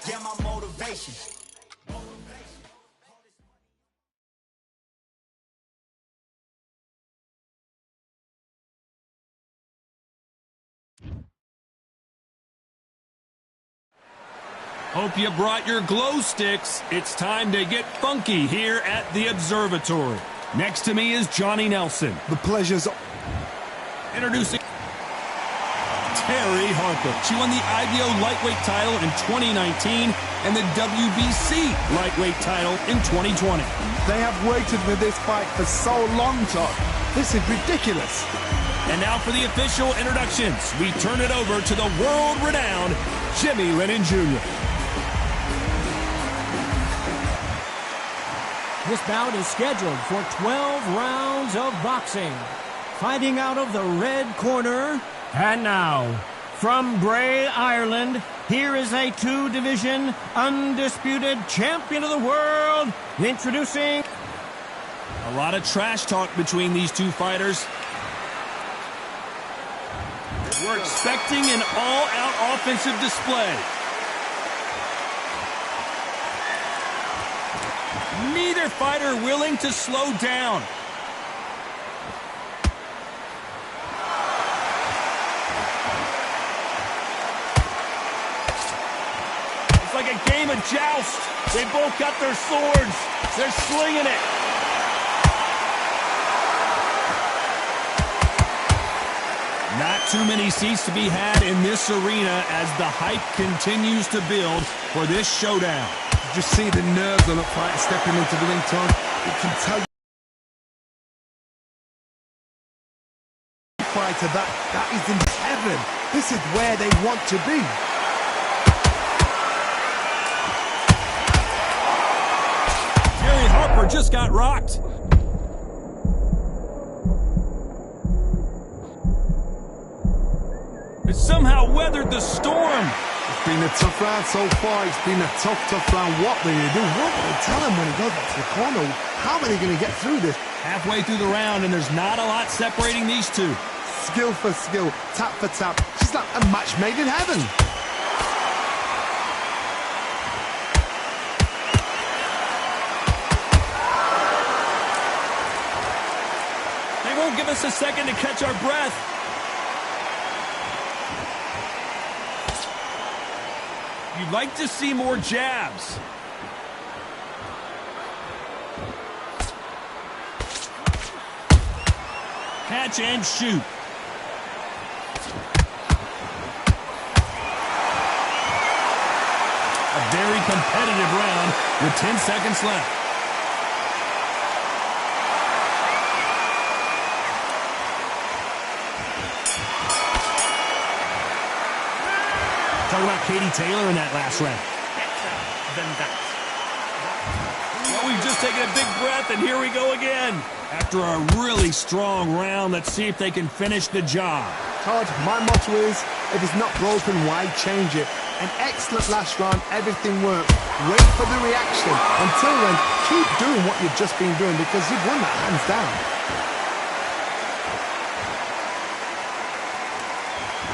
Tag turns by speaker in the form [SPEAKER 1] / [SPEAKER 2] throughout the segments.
[SPEAKER 1] Yeah, my motivation.
[SPEAKER 2] Hope you brought your glow sticks. It's time to get funky here at the Observatory. Next to me is Johnny Nelson.
[SPEAKER 3] The pleasure's...
[SPEAKER 2] Introducing Terry Harper. She won the IBO lightweight title in 2019 and the WBC lightweight title in 2020.
[SPEAKER 3] They have waited for this fight for so long, Todd. This is ridiculous.
[SPEAKER 2] And now for the official introductions. We turn it over to the world-renowned Jimmy Lennon Jr.
[SPEAKER 4] This bout is scheduled for 12 rounds of boxing. Fighting out of the red corner. And now, from Bray, Ireland, here is a two-division, undisputed champion of the world, introducing...
[SPEAKER 2] A lot of trash talk between these two fighters. We're expecting an all-out offensive display. Neither fighter willing to slow down. It's like a game of joust. They both got their swords. They're slinging it. Not too many seats to be had in this arena as the hype continues to build for this showdown.
[SPEAKER 3] Just see the nerves on the fight stepping into the ring, Todd. It can tell you fighter that is in heaven. This is where they want to be.
[SPEAKER 2] Terry Harper just got rocked. It somehow weathered the storm.
[SPEAKER 3] It's been a tough round so far. It's been a tough round. What do you do? What do they tell him when he goes back to the corner? How are they going to get through this?
[SPEAKER 2] Halfway through the round, and there's not a lot separating these two.
[SPEAKER 3] Skill for skill, tap for tap. It's like a match made in heaven.
[SPEAKER 2] They won't give us a second to catch our breath. You'd like to see more jabs. Catch and shoot. A very competitive round with 10 seconds left. Talk about Katie Taylor in that last round.
[SPEAKER 5] Better than that.
[SPEAKER 2] Well, we've just taken a big breath, and here we go again. After a really strong round, let's see if they can finish the job.
[SPEAKER 3] Todd, my motto is, if it's not broken, why change it? An excellent last round, everything worked. Wait for the reaction. Until then, keep doing what you've just been doing because you've won that hands down.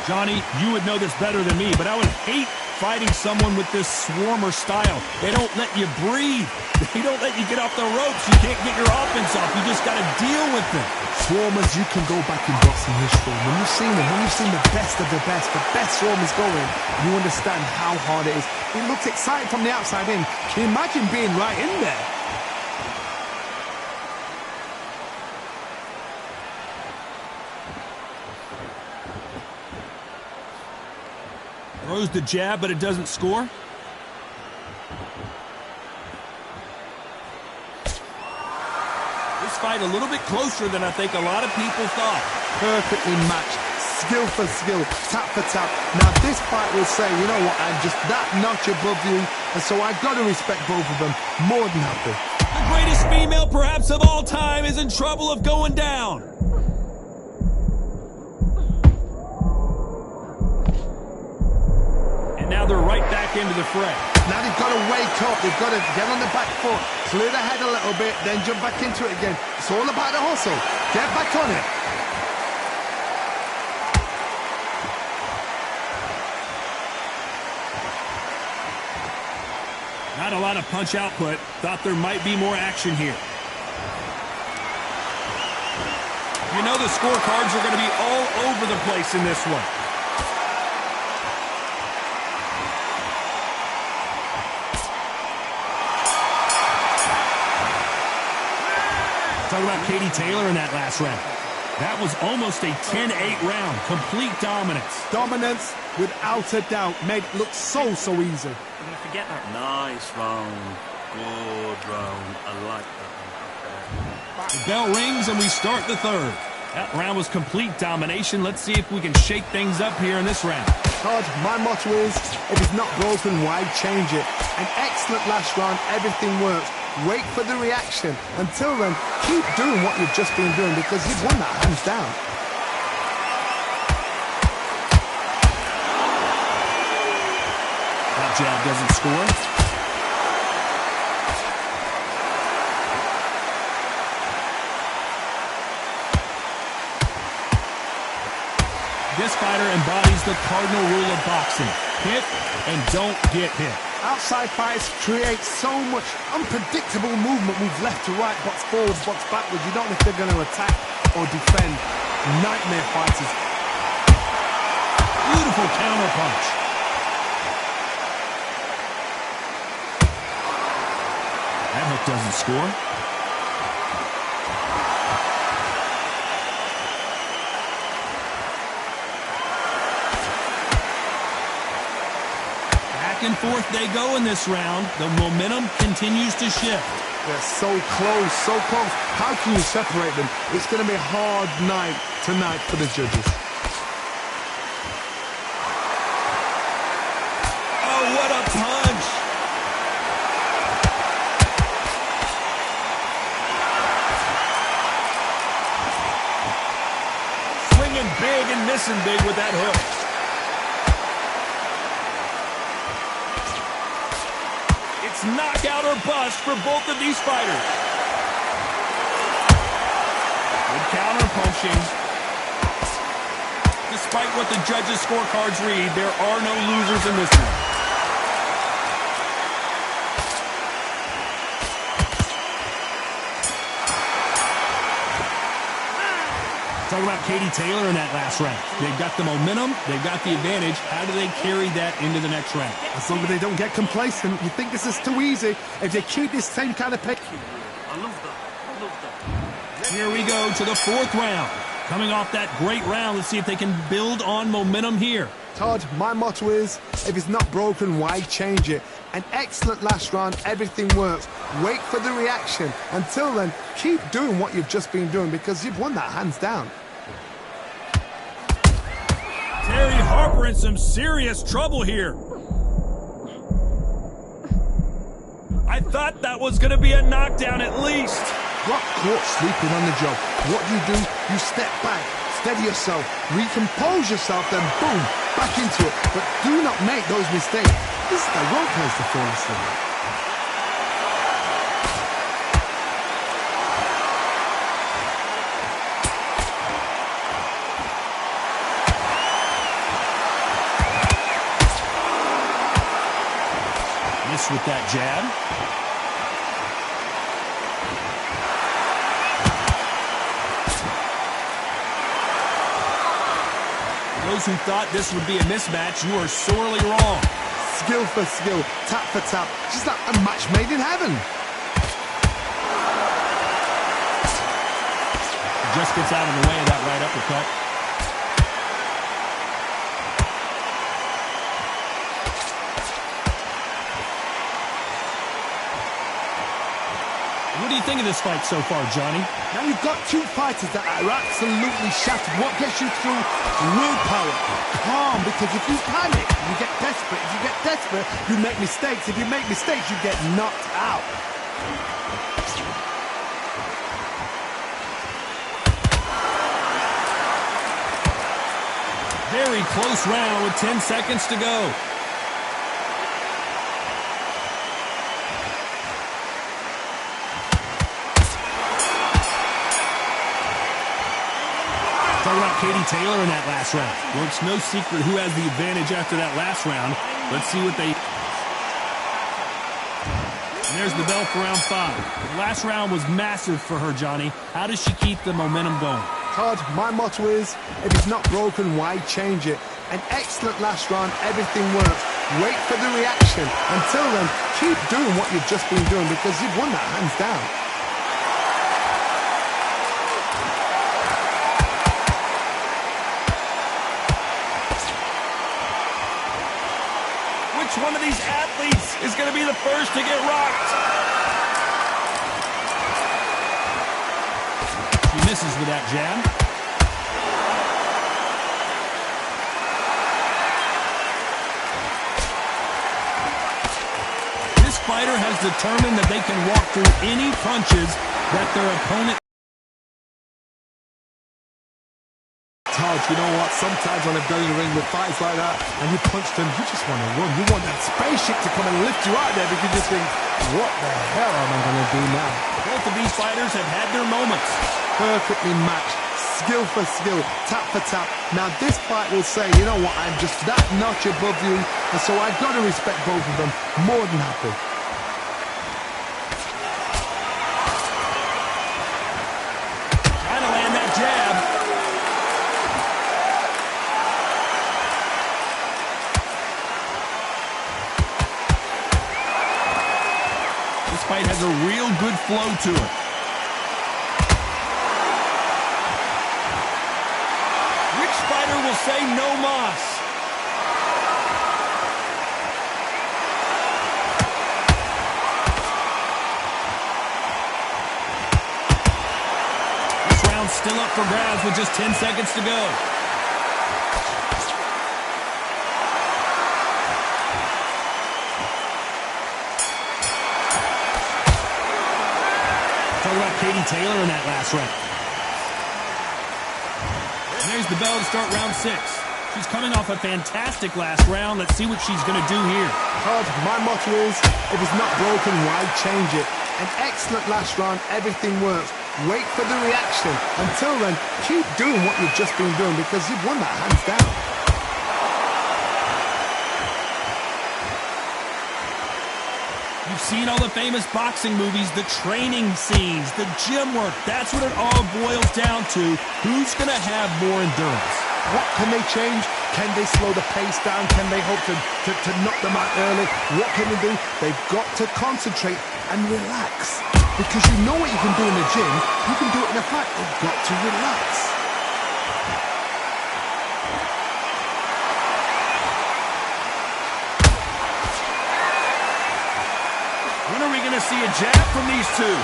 [SPEAKER 2] Johnny, you would know this better than me, but I would hate fighting someone with this swarmer style. They don't let you breathe. They don't let you get off the ropes. You can't get your offense off. You just got to deal with them.
[SPEAKER 3] Swarmers, you can go back in boxing history. When you've seen them, when you've seen the best of the best swarmers going, you understand how hard it is. It looks exciting from the outside in. Can you imagine being right in there?
[SPEAKER 2] Throws the jab, but it doesn't score. This fight a little bit closer than I think a lot of people thought.
[SPEAKER 3] Perfectly matched. Skill for skill, tap for tap. Now this fight will say, you know what, I'm just that notch above you, and so I've got to respect both of them. More than happy.
[SPEAKER 2] The greatest female perhaps of all time is in trouble of going down. Now they're right back into the fray.
[SPEAKER 3] Now they've got to wake up. They've got to get on the back foot, clear the head a little bit, then jump back into it again. It's all about the hustle. Get back on it.
[SPEAKER 2] Not a lot of punch output. Thought there might be more action here. You know the scorecards are going to be all over the place in this one. Talk about Katie Taylor in that last round. That was almost a 10-8 round. Complete dominance.
[SPEAKER 3] Dominance, without a doubt, made it look so easy.
[SPEAKER 5] I'm going to forget that.
[SPEAKER 6] Nice round. Good round. I like that one.
[SPEAKER 2] The bell rings and we start the third. That round was complete domination. Let's see if we can shake things up here in this round.
[SPEAKER 3] Todd, my motto is, if it's not broken, why change it? An excellent last round, everything works. Wait for the reaction. Until then, keep doing what you've just been doing because you've won that hands down.
[SPEAKER 2] That jab doesn't score. This fighter embodies the cardinal rule of boxing. Hit and don't get hit.
[SPEAKER 3] Outside fights create so much unpredictable movement. Move left to right, box forward, box backwards. You don't know if they're going to attack or defend. Nightmare fighters.
[SPEAKER 2] Beautiful counter punch. That hook doesn't score. Back and forth they go in this round. The momentum continues to shift.
[SPEAKER 3] They're so close, so close. How can you separate them? It's going to be a hard night tonight for the judges.
[SPEAKER 2] Oh, what a punch! Swinging big and missing big with that hook. Knockout or bust for both of these fighters. Good counter punching. Despite what the judges' scorecards read, there are no losers in this one. Talk about Katie Taylor in that last round. They've got the momentum. They've got the advantage. How do they carry that into the next round?
[SPEAKER 3] As long as they don't get complacent, you think this is too easy. If they keep this same kind of pick.
[SPEAKER 6] I love that. I love that.
[SPEAKER 2] Here we go to the fourth round. Coming off that great round, let's see if they can build on momentum here.
[SPEAKER 3] Todd, my motto is, if it's not broken, why change it? An excellent last round, everything works. Wait for the reaction. Until then, keep doing what you've just been doing because you've won that hands down.
[SPEAKER 2] Terry Harper in some serious trouble here. I thought that was going to be a knockdown at least.
[SPEAKER 3] Got caught sleeping on the job. What do? You step back, steady yourself, recompose yourself, then boom, back into it. But do not make those mistakes. This is the wrong place to fall asleep.
[SPEAKER 2] With that jab. Those who thought this would be a mismatch, you are sorely wrong.
[SPEAKER 3] Skill for skill, tap for tap, just like a match made in heaven.
[SPEAKER 2] Just gets out of the way of that right uppercut. What do you think of this fight so far, Johnny?
[SPEAKER 3] Now you've got two fighters that are absolutely shattered. What gets you through? Willpower. Calm, because if you panic, you get desperate. If you get desperate, you make mistakes. If you make mistakes, you get knocked out.
[SPEAKER 2] Very close round with 10 seconds to go. Talking about Katie Taylor in that last round. Well, it's no secret who has the advantage after that last round. Let's see what they... And there's the bell for round 5. The last round was massive for her, Johnny. How does she keep the momentum going?
[SPEAKER 3] Todd, my motto is, if it's not broken, why change it? An excellent last round, everything works. Wait for the reaction. Until then, keep doing what you've just been doing because you've won that hands down.
[SPEAKER 2] Which one of these athletes is going to be the first to get rocked? She misses with that jab. This fighter has determined that they can walk through any punches that their opponent.
[SPEAKER 3] Todd, you know what? Sometimes when I've done in the ring with fights like that and you punch them, you just want to run. You want that spaceship to come and lift you out there because you just think, what the hell am I going to do now?
[SPEAKER 2] Both of these fighters have had their moments.
[SPEAKER 3] Perfectly matched, skill for skill, tap for tap. Now this fight will say, you know what, I'm just that notch above you, and so I've got to respect both of them. More than happy.
[SPEAKER 2] Trying to land that jab. This fight has a real good flow to it. Will say no mas. This round's still up for grabs with just 10 seconds to go. Talk about Katie Taylor in that last round. There's the bell to start round 6. She's coming off a fantastic last round. Let's see what she's going to do here.
[SPEAKER 3] Todd, my motto is, if it's not broken, why change it? An excellent last round, everything works. Wait for the reaction. Until then, keep doing what you've just been doing because you've won that hands down.
[SPEAKER 2] You've seen all the famous boxing movies, the training scenes, the gym work. That's what it all boils down to. Who's going to have more endurance?
[SPEAKER 3] What can they change? Can they slow the pace down? Can they hope to knock them out early? What can they do? They've got to concentrate and relax. Because you know what you can do in the gym, you can do it in a fight. You've got to relax.
[SPEAKER 2] When are we going to see a jab from these two?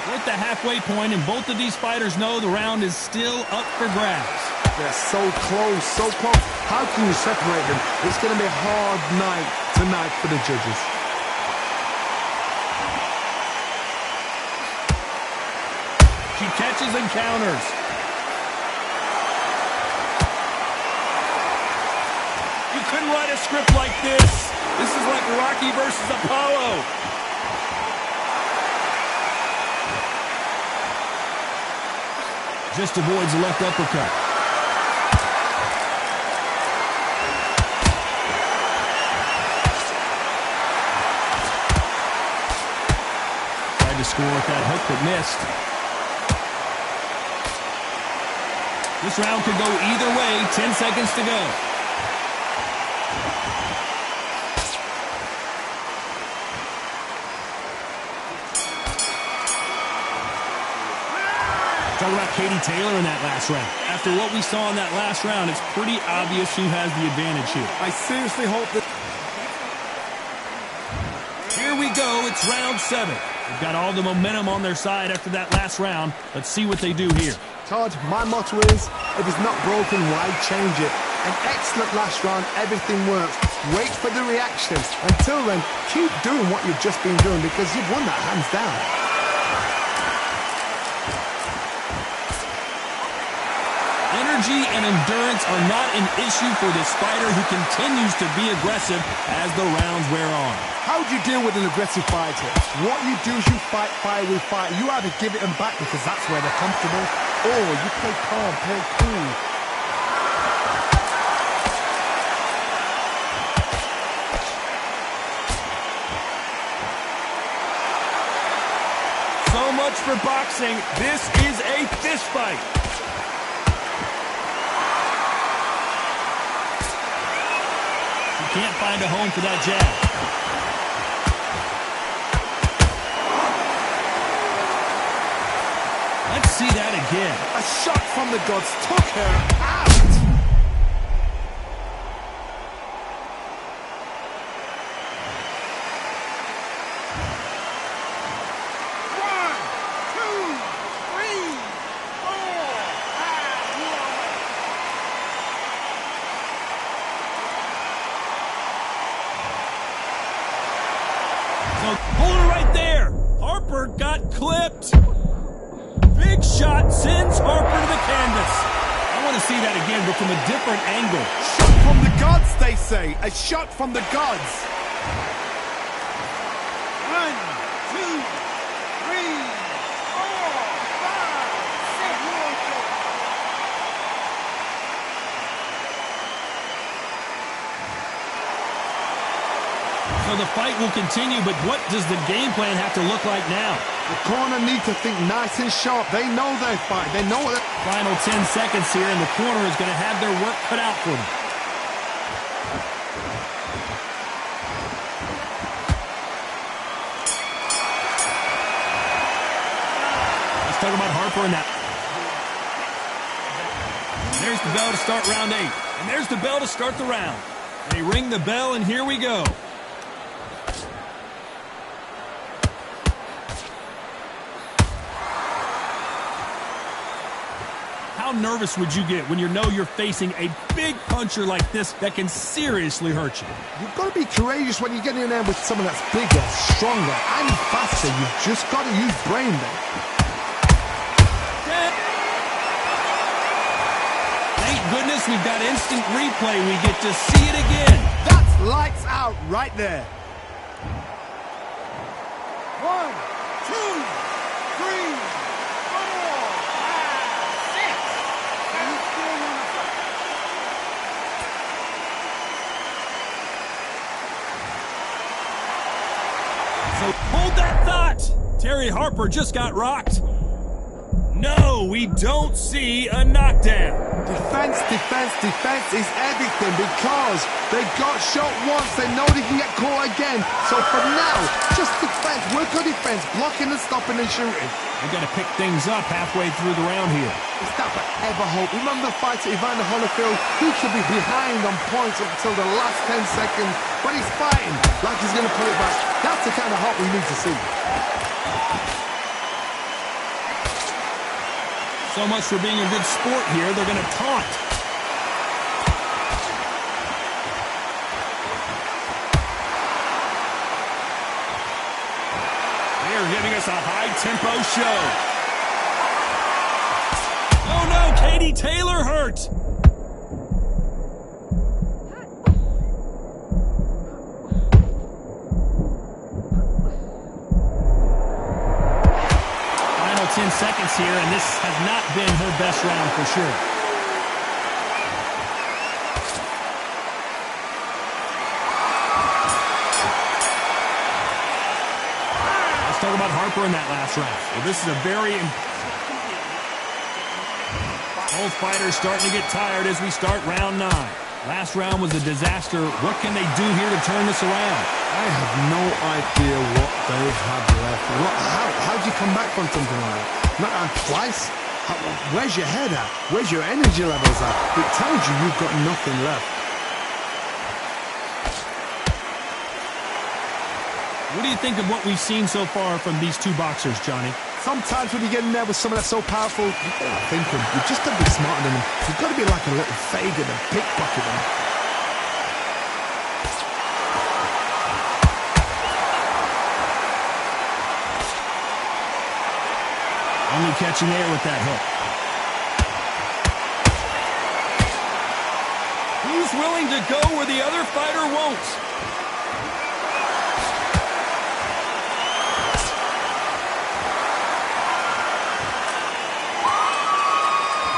[SPEAKER 2] We're at the halfway point, and both of these fighters know the round is still up for grabs.
[SPEAKER 3] They're so close, so close. How can you separate them? It's going to be a hard night tonight for the judges.
[SPEAKER 2] She catches and counters. You couldn't write a script like this. This is like Rocky versus Apollo. Just avoids the left uppercut. Tried to score with that hook but missed. This round could go either way. 10 seconds to go. Talk about Katie Taylor in that last round. After what we saw in that last round, it's pretty obvious who has the advantage here.
[SPEAKER 3] I seriously hope that...
[SPEAKER 2] Here we go. It's round 7. They've got all the momentum on their side after that last round. Let's see what they do here.
[SPEAKER 3] Todd, my motto is, if it's not broken, why change it? An excellent last round, everything works. Wait for the reaction. Until then, keep doing what you've just been doing because you've won that hands down.
[SPEAKER 2] Energy and endurance are not an issue for this fighter who continues to be aggressive as the rounds wear on.
[SPEAKER 3] How do you deal with an aggressive fighter? What you do is you fight fire with fire. You either give it them back because that's where they're comfortable, or you play calm, play cool.
[SPEAKER 2] for boxing. This is a fist fight. He can't find a home for that jab. Let's see that again.
[SPEAKER 3] A shot from the gods took her out.
[SPEAKER 2] So hold it right there. Harper got clipped. Big shot sends Harper to the canvas. I want to see that again, but from a different angle.
[SPEAKER 3] Shot from the gods, they say. A shot from the gods.
[SPEAKER 1] 1, 2, 3, 4, 5, 6.
[SPEAKER 2] So the fight will continue, but what does the game plan have to look like now?
[SPEAKER 3] The corner need to think nice and sharp. They know their fight. They know what.
[SPEAKER 2] Final 10 seconds here, and the corner is going to have their work cut out for them. Let's talk about Harper and that. There's the bell to start round 8. And there's the bell to start the round. They ring the bell, and here we go. How nervous would you get when you know you're facing a big puncher like this that can seriously hurt you?
[SPEAKER 3] You've got to be courageous when you get in there with someone that's bigger, stronger, and faster. You've just got to use brain there.
[SPEAKER 2] Thank goodness we've got instant replay. We get to see it again.
[SPEAKER 3] That's lights out right there.
[SPEAKER 1] 1, 2, 3, 4, 5, 6. And you still want to fight.
[SPEAKER 2] So hold that thought. Terry Harper just got rocked. No, we don't see a knockdown.
[SPEAKER 3] Defense, defense, defense is everything because they got shot once. They know they can get caught again. So for now, just defense. Work on defense, blocking and stopping and shooting.
[SPEAKER 2] They got to pick things up halfway through the round here.
[SPEAKER 3] Is that but ever hope? Remember the fight at Evander Holyfield? He could be behind on points up until the last 10 seconds, but he's fighting like he's going to pull it back. That's the kind of hope we need to see.
[SPEAKER 2] So much for being a good sport here. They're going to taunt. They're giving us a high-tempo show. Oh, no, Katie Taylor hurt. Final 10 seconds here, and this has not been her best round for sure. Let's talk about Harper in that last round. Well, this is a very both fighters starting to get tired as we start round 9. Last round was a disaster. What can they do here to turn this around?
[SPEAKER 3] I have no idea what they have left. How do you come back from something like that? Not twice? Where's your head at? Where's your energy levels at? It tells you you've got nothing left.
[SPEAKER 2] What do you think of what we've seen so far from these two boxers, Johnny?
[SPEAKER 3] Sometimes when you get in there with someone that's so powerful, you've got to think them. You've just got to be smarter than them. You've got to be like a little Fagin and pickpocket them.
[SPEAKER 2] Only catching air with that hook. Who's willing to go where the other fighter won't?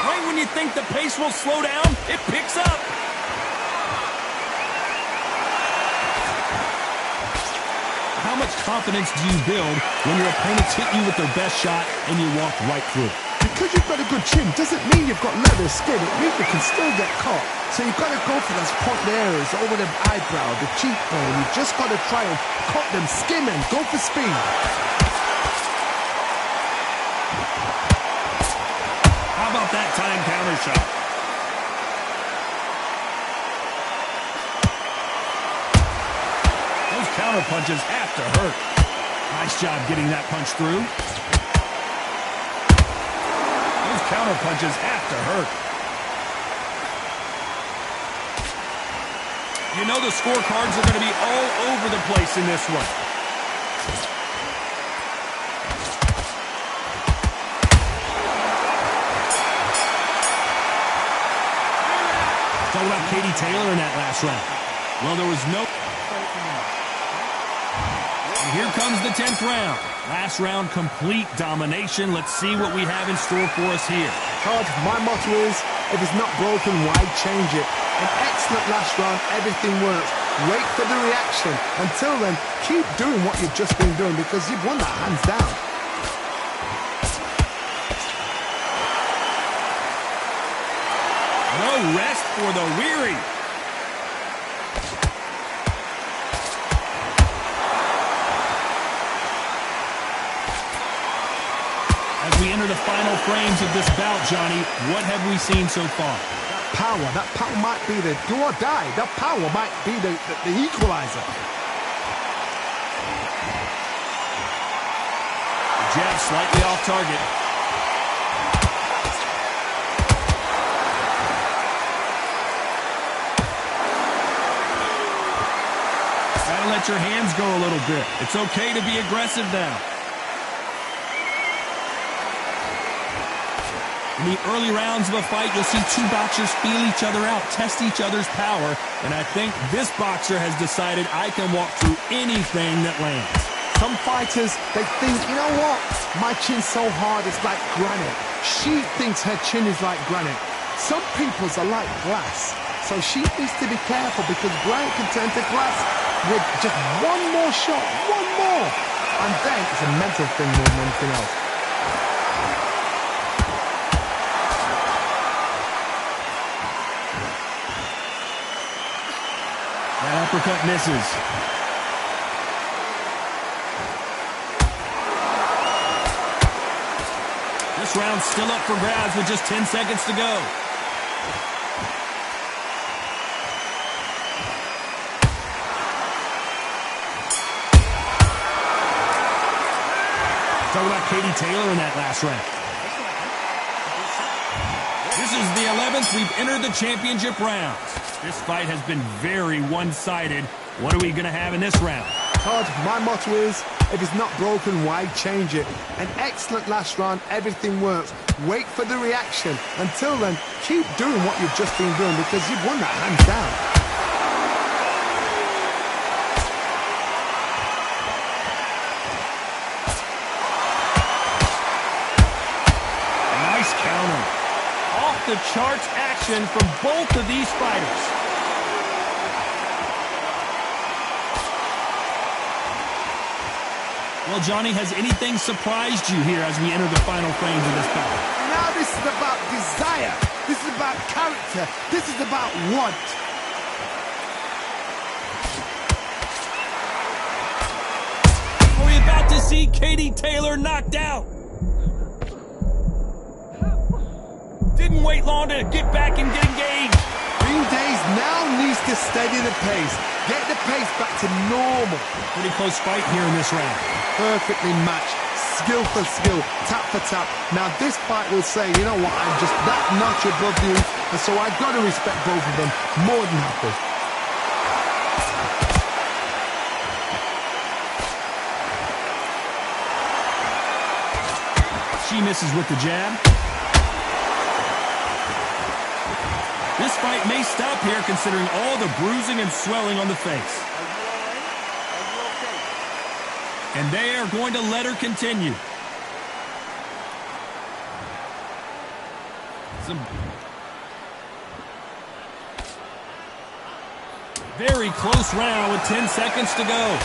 [SPEAKER 2] Right when you think the pace will slow down, it picks up. How much confidence do you build when your opponents hit you with their best shot and you walk right through?
[SPEAKER 3] Because you've got a good chin doesn't mean you've got leather skin. It means you can still get caught. So you've got to go for those point areas over the eyebrow, the cheekbone. You've just got to try and cut them, skim them, go for speed.
[SPEAKER 2] How about that time counter shot? Those counter punches have to hurt. Nice job getting that punch through. Those counter punches have to hurt. You know the scorecards are going to be all over the place in this one. Talk about Katie Taylor in that last round. Well, there was no... And here comes the 10th round. Last round, complete domination. Let's see what we have in store for us here.
[SPEAKER 3] Todd, my motto is, if it's not broken, why change it? An excellent last round, everything works. Wait for the reaction. Until then, keep doing what you've just been doing because you've won that hands down.
[SPEAKER 2] No rest for the weary. As we enter the final frames of this bout, Johnny, what have we seen so far?
[SPEAKER 3] That power might be the do or die. That power might be the equalizer.
[SPEAKER 2] The jab slightly off target. Gotta let your hands go a little bit. It's okay to be aggressive now. In the early rounds of a fight, you'll see two boxers feel each other out, test each other's power, and I think this boxer has decided I can walk through anything that lands.
[SPEAKER 3] Some fighters, they think, you know what? My chin's so hard, it's like granite. She thinks her chin is like granite. Some people's are like glass. So she needs to be careful because granite can turn to glass with just one more shot, one more. And then it's a mental thing more than anything else.
[SPEAKER 2] That uppercut misses. This round's still up for grabs with just 10 seconds to go. Talk about Katie Taylor in that last round. This is the 11th. We've entered the championship rounds. This fight has been very one-sided. What are we going to have in this round?
[SPEAKER 3] Todd, my motto is, if it's not broken, why change it? An excellent last round, everything works. Wait for the reaction. Until then, keep doing what you've just been doing because you've won that hands down.
[SPEAKER 2] Nice counter. Off the charts action from both of these fighters. Well, Johnny, has anything surprised you here as we enter the final frames of this bout?
[SPEAKER 3] Now this is about desire. This is about character. This is about want.
[SPEAKER 2] Are we about to see Katie Taylor knocked out? Didn't wait long to get back and get engaged.
[SPEAKER 3] Green Days now needs to steady the pace. Get the pace back to normal.
[SPEAKER 2] Pretty close fight here in this round.
[SPEAKER 3] Perfectly matched. Skill for skill. Tap for tap. Now this fight will say, you know what, I'm just that notch above you. And so I've got to respect both of them. More than happy.
[SPEAKER 2] She misses with the jab. This fight may stop here considering all the bruising and swelling on the face. And they are going to let her continue. Some very close round with 10 seconds to go.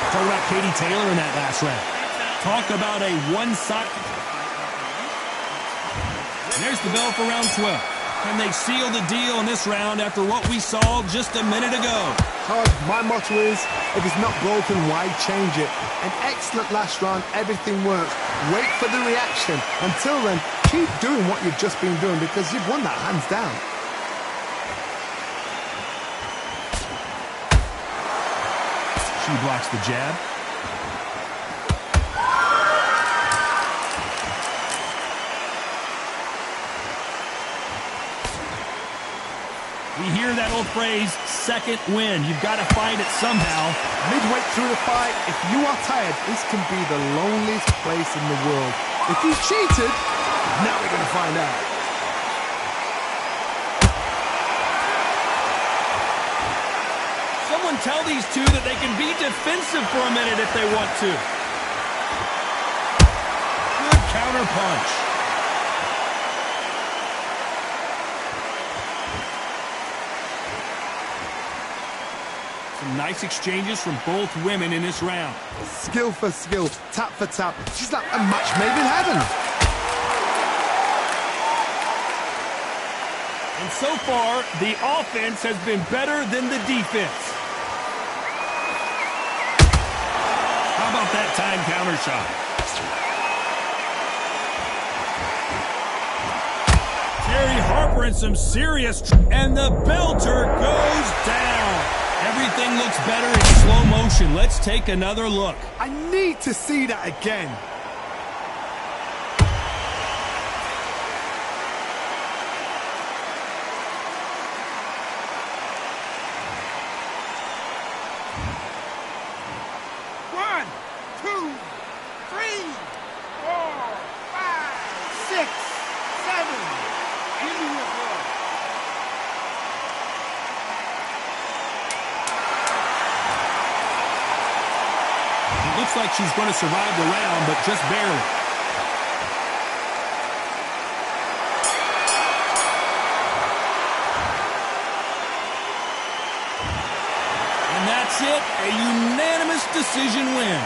[SPEAKER 2] Talk about Katie Taylor in that last round. Talk about a one-side. There's the bell for round 12. And they seal the deal in this round after what we saw just a minute ago.
[SPEAKER 3] Todd, my motto is, if it's not broken, why change it? An excellent last round, everything works. Wait for the reaction. Until then, keep doing what you've just been doing because you've won that hands down.
[SPEAKER 2] She blocks the jab. We hear that old phrase, second win. You've got to find it somehow.
[SPEAKER 3] Midway through the fight, if you are tired, this can be the loneliest place in the world. If you cheated, now we're going to find out.
[SPEAKER 2] Someone tell these two that they can be defensive for a minute if they want to. Good counter punch. Some nice exchanges from both women in this round.
[SPEAKER 3] Skill for skill, tap for tap. She's like a match made in heaven.
[SPEAKER 2] And so far, the offense has been better than the defense. How about that time counter shot? Terry Harper in some serious... And the belter goes down. Everything looks better in slow motion. Let's take another look.
[SPEAKER 3] I need to see that again.
[SPEAKER 1] One, two, three, 4, 5, 6, 7. Give me your blood.
[SPEAKER 2] It looks like she's going to survive the round, but just barely. And that's it, a unanimous decision win.